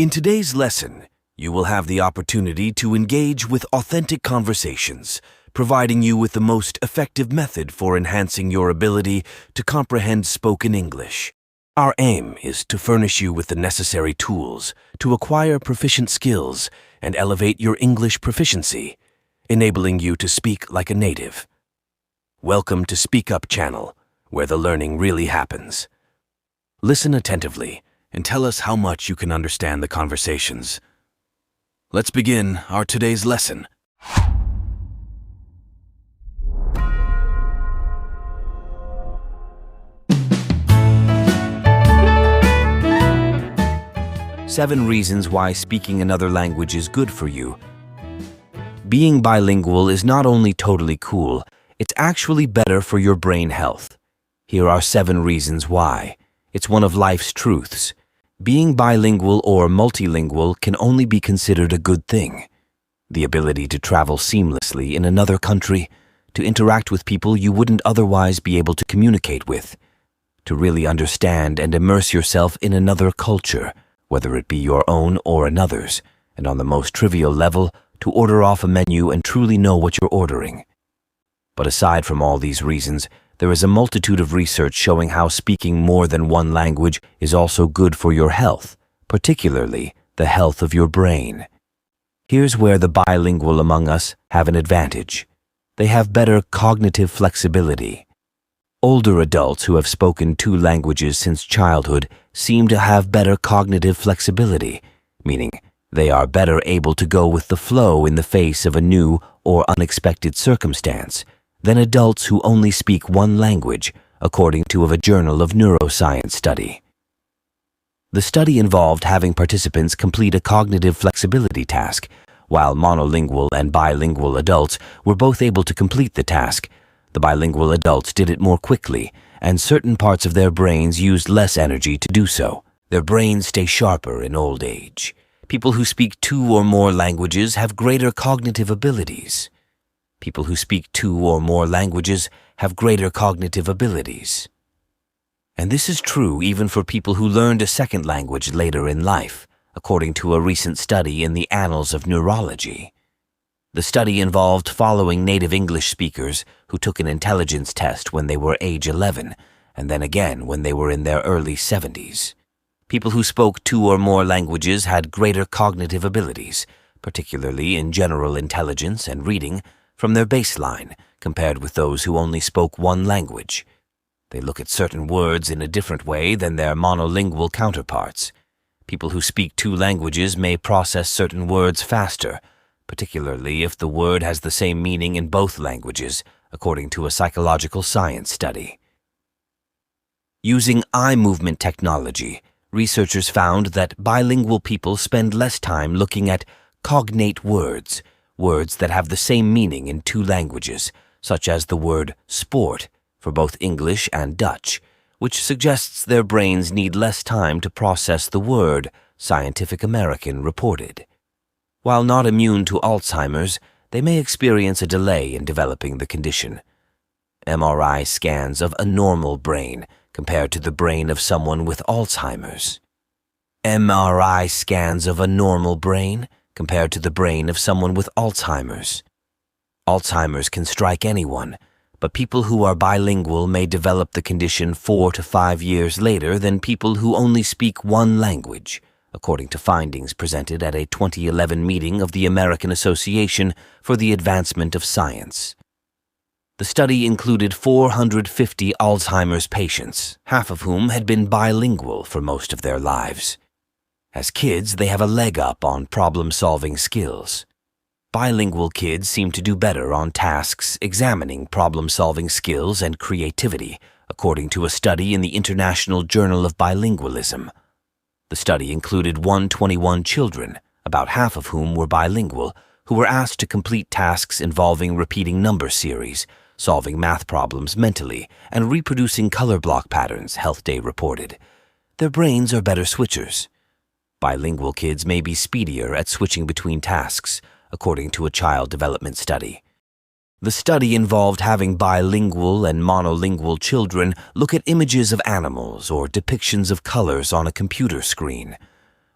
In today's lesson, you will have the opportunity to engage with authentic conversations, providing you with the most effective method for enhancing your ability to comprehend spoken English. Our aim is to furnish you with the necessary tools to acquire proficient skills and elevate your English proficiency, enabling you to speak like a native. Welcome to Speak Up channel, where the learning really happens. Listen attentively and tell us how much you can understand the conversations. Let's begin our today's lesson. Seven reasons why speaking another language is good for you. Being bilingual is not only totally cool, it's actually better for your brain health. Here are 7 reasons why. It's one of life's truths. Being bilingual or multilingual can only be considered a good thing. The ability to travel seamlessly in another country, to interact with people you wouldn't otherwise be able to communicate with, to really understand and immerse yourself in another culture, whether it be your own or another's, and on the most trivial level, to order off a menu and truly know what you're ordering. But aside from all these reasons, there is a multitude of research showing how speaking more than one language is also good for your health, particularly the health of your brain. Here's where the bilingual among us have an advantage. They have better cognitive flexibility. Older adults who have spoken 2 languages since childhood seem to have better cognitive flexibility, meaning they are better able to go with the flow in the face of a new or unexpected circumstance than adults who only speak one language, according to a Journal of Neuroscience study. The study involved having participants complete a cognitive flexibility task. While monolingual and bilingual adults were both able to complete the task, the bilingual adults did it more quickly, and certain parts of their brains used less energy to do so. Their brains stay sharper in old age. People who speak 2 or more languages have greater cognitive abilities. People who speak 2 or more languages have greater cognitive abilities. And this is true even for people who learned a second language later in life, according to a recent study in the Annals of Neurology. The study involved following native English speakers who took an intelligence test when they were age 11, and then again when they were in their early 70s. People who spoke 2 or more languages had greater cognitive abilities, particularly in general intelligence and reading, from their baseline compared with those who only spoke one language. They look at certain words in a different way than their monolingual counterparts. People who speak 2 languages may process certain words faster, particularly if the word has the same meaning in both languages, according to a psychological science study. Using eye movement technology, researchers found that bilingual people spend less time looking at cognate words, words that have the same meaning in 2 languages, such as the word sport for both English and Dutch, which suggests their brains need less time to process the word, Scientific American reported. While not immune to Alzheimer's, they may experience a delay in developing the condition. MRI scans of a normal brain compared to the brain of someone with Alzheimer's. MRI scans of a normal brain compared to the brain of someone with Alzheimer's. Alzheimer's can strike anyone, but people who are bilingual may develop the condition 4 to 5 years later than people who only speak one language, according to findings presented at a 2011 meeting of the American Association for the Advancement of Science. The study included 450 Alzheimer's patients, half of whom had been bilingual for most of their lives. As kids, they have a leg up on problem-solving skills. Bilingual kids seem to do better on tasks examining problem-solving skills and creativity, according to a study in the International Journal of Bilingualism. The study included 121 children, about half of whom were bilingual, who were asked to complete tasks involving repeating number series, solving math problems mentally, and reproducing color block patterns, Health Day reported. Their brains are better switchers. Bilingual kids may be speedier at switching between tasks, according to a child development study. The study involved having bilingual and monolingual children look at images of animals or depictions of colors on a computer screen.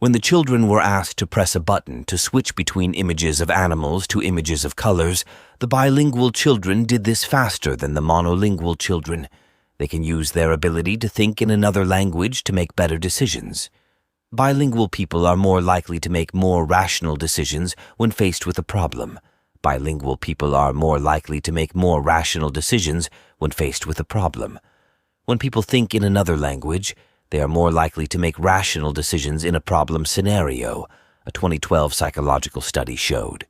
When the children were asked to press a button to switch between images of animals to images of colors, the bilingual children did this faster than the monolingual children. They can use their ability to think in another language to make better decisions. Bilingual people are more likely to make more rational decisions when faced with a problem. Bilingual people are more likely to make more rational decisions when faced with a problem. When people think in another language, they are more likely to make rational decisions in a problem scenario, a 2012 psychological study showed.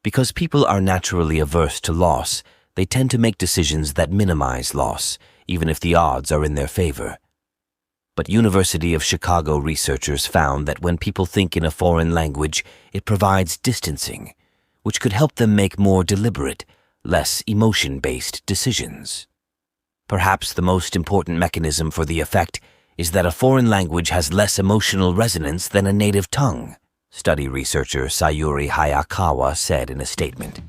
Because people are naturally averse to loss, they tend to make decisions that minimize loss, even if the odds are in their favor. But University of Chicago researchers found that when people think in a foreign language, it provides distancing, which could help them make more deliberate, less emotion-based decisions. Perhaps the most important mechanism for the effect is that a foreign language has less emotional resonance than a native tongue, study researcher Sayuri Hayakawa said in a statement.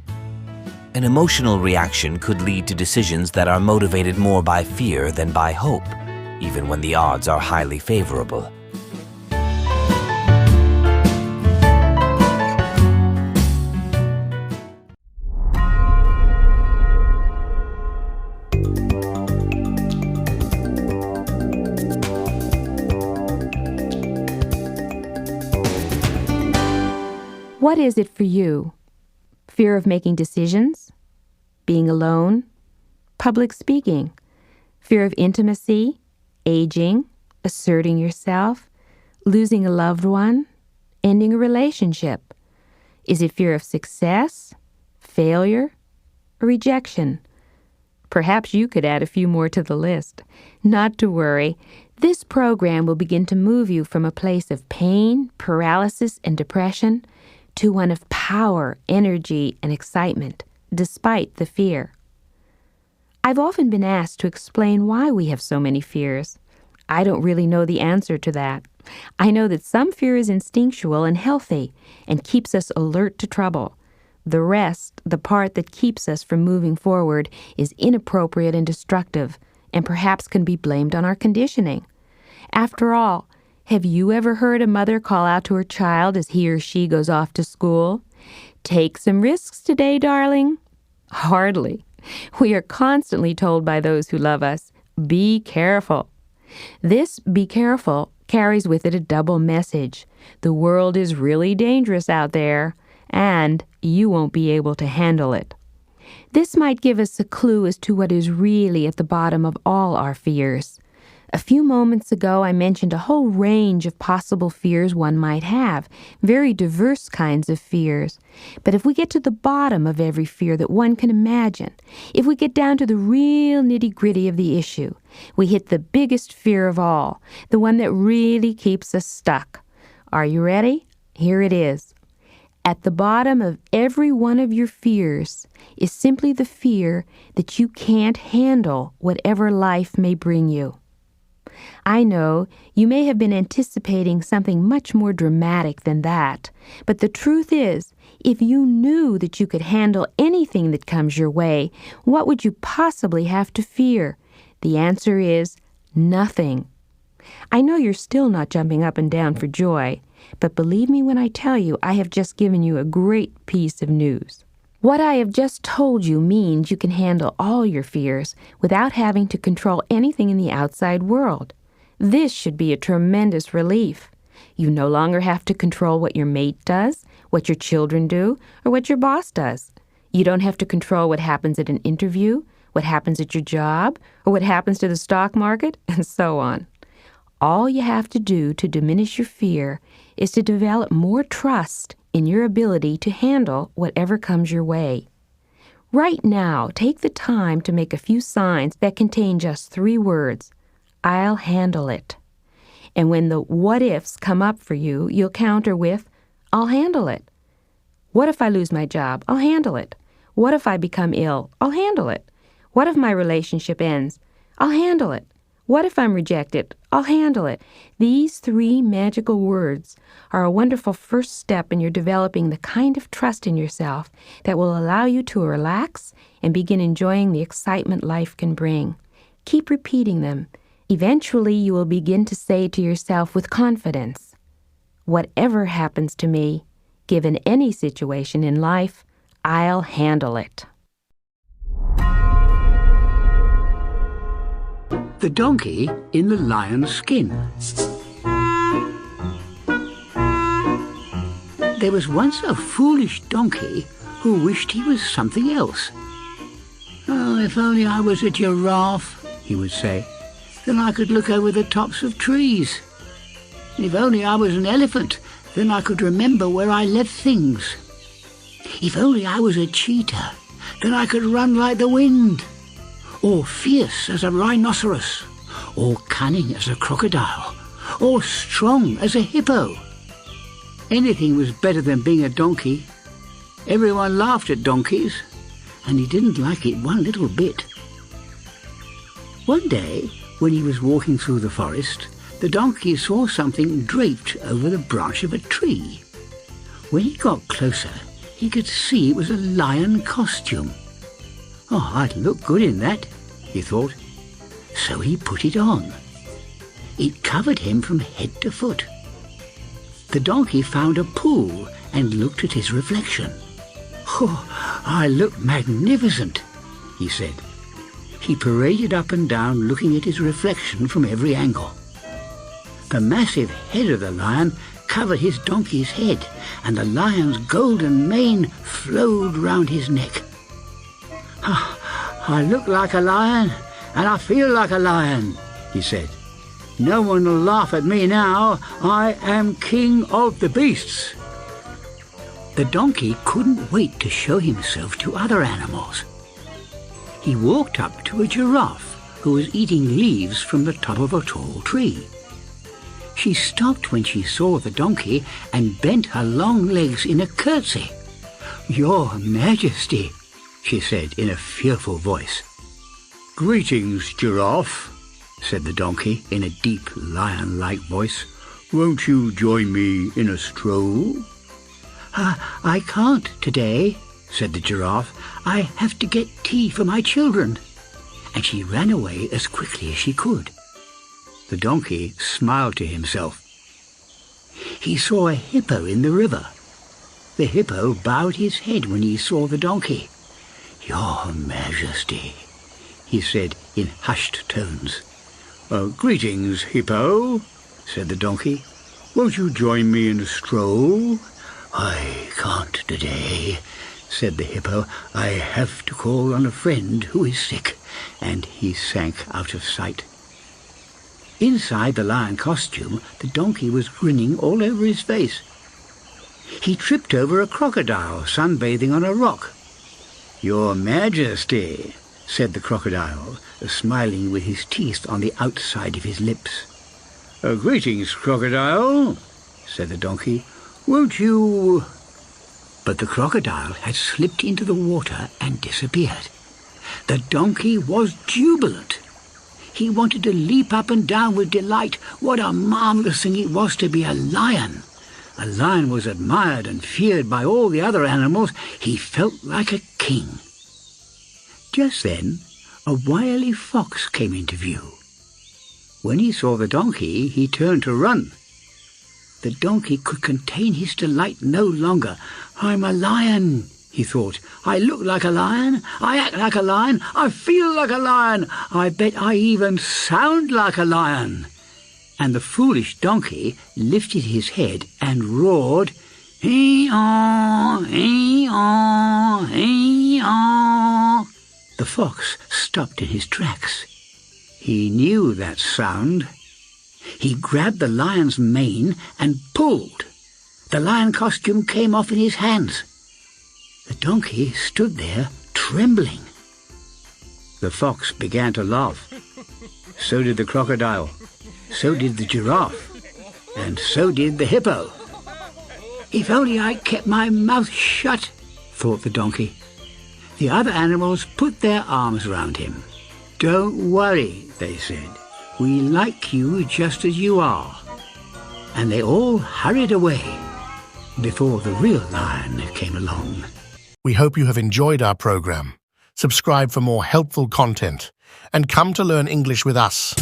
An emotional reaction could lead to decisions that are motivated more by fear than by hope, even when the odds are highly favorable. What is it for you? Fear of making decisions? Being alone? Public speaking? Fear of intimacy? Aging? Asserting yourself? Losing a loved one? Ending a relationship? Is it fear of success? Failure? Or rejection? Perhaps you could add a few more to the list. Not to worry. This program will begin to move you from a place of pain, paralysis, and depression to one of power, energy, and excitement, despite the fear. I've often been asked to explain why we have so many fears. I don't really know the answer to that. I know that some fear is instinctual and healthy and keeps us alert to trouble. The rest, the part that keeps us from moving forward, is inappropriate and destructive, and perhaps can be blamed on our conditioning. After all, have you ever heard a mother call out to her child as he or she goes off to school? "Take some risks today, darling"? Hardly. We are constantly told by those who love us, "Be careful." This "be careful" carries with it a double message. The world is really dangerous out there, and you won't be able to handle it. This might give us a clue as to what is really at the bottom of all our fears. A few moments ago, I mentioned a whole range of possible fears one might have, very diverse kinds of fears. But if we get to the bottom of every fear that one can imagine, if we get down to the real nitty-gritty of the issue, we hit the biggest fear of all, the one that really keeps us stuck. Are you ready? Here it is. At the bottom of every one of your fears is simply the fear that you can't handle whatever life may bring you. I know you may have been anticipating something much more dramatic than that, but the truth is, if you knew that you could handle anything that comes your way, what would you possibly have to fear? The answer is nothing. I know you're still not jumping up and down for joy, but believe me when I tell you I have just given you a great piece of news. What I have just told you means you can handle all your fears without having to control anything in the outside world. This should be a tremendous relief. You no longer have to control what your mate does, what your children do, or what your boss does. You don't have to control what happens at an interview, what happens at your job, or what happens to the stock market, and so on. All you have to do to diminish your fear is to develop more trust in your ability to handle whatever comes your way. Right now, take the time to make a few signs that contain just 3 words. I'll handle it. And when the what-ifs come up for you, you'll counter with, I'll handle it. What if I lose my job? I'll handle it. What if I become ill? I'll handle it. What if my relationship ends? I'll handle it. What if I'm rejected? I'll handle it. These 3 magical words are a wonderful first step in your developing the kind of trust in yourself that will allow you to relax and begin enjoying the excitement life can bring. Keep repeating them. Eventually, you will begin to say to yourself with confidence, Whatever happens to me, given any situation in life, I'll handle it. The donkey in the lion's skin. There was once a foolish donkey who wished he was something else. "Oh, if only I was a giraffe," he would say, "then I could look over the tops of trees. If only I was an elephant, then I could remember where I left things. If only I was a cheetah, then I could run like the wind, or fierce as a rhinoceros, or cunning as a crocodile, or strong as a hippo. Anything was better than being a donkey. Everyone laughed at donkeys, and he didn't like it one little bit." One day, when he was walking through the forest, the donkey saw something draped over the branch of a tree. When he got closer, he could see it was a lion costume. "Oh, I'd look good in that," he thought. So he put it on. It covered him from head to foot. The donkey found a pool and looked at his reflection. "Oh, I look magnificent," he said. He paraded up and down looking at his reflection from every angle. The massive head of the lion covered his donkey's head, and the lion's golden mane flowed round his neck. "I look like a lion, and I feel like a lion," he said. "No one will laugh at me now. I am king of the beasts." The donkey couldn't wait to show himself to other animals. He walked up to a giraffe who was eating leaves from the top of a tall tree. She stopped when she saw the donkey and bent her long legs in a curtsy. "Your Majesty," she said in a fearful voice. "Greetings, giraffe," said the donkey in a deep lion-like voice. "Won't you join me in a stroll?" I can't today," said the giraffe. "I have to get tea for my children." And she ran away as quickly as she could. The donkey smiled to himself. He saw a hippo in the river. The hippo bowed his head when he saw the donkey. "Your Majesty," he said in hushed tones. "Greetings, hippo," said the donkey. "Won't you join me in a stroll?" "I can't today," said the hippo. "I have to call on a friend who is sick," and he sank out of sight. Inside the lion costume, the donkey was grinning all over his face. He tripped over a crocodile sunbathing on a rock. "Your Majesty," said the crocodile, smiling with his teeth on the outside of his lips. "Greetings, crocodile," said the donkey. "Won't you—" But the crocodile had slipped into the water and disappeared. The donkey was jubilant. He wanted to leap up and down with delight. What a marvellous thing it was to be a lion! A lion was admired and feared by all the other animals. He felt like a king. Just then, a wily fox came into view. When he saw the donkey, he turned to run. The donkey could contain his delight no longer. "I'm a lion," he thought. "I look like a lion, I act like a lion, I feel like a lion, I bet I even sound like a lion." And the foolish donkey lifted his head and roared, "Hee-haw, hee-haw, hee-haw." The fox stopped in his tracks. He knew that sound. He grabbed the lion's mane and pulled. The lion costume came off in his hands. The donkey stood there trembling. The fox began to laugh. So did the crocodile. So did the giraffe. And so did the hippo. "If only I kept my mouth shut," thought the donkey. The other animals put their arms round him. "Don't worry," they said. "We like you just as you are." And they all hurried away before the real lion came along. We hope you have enjoyed our program. Subscribe for more helpful content and come to learn English with us.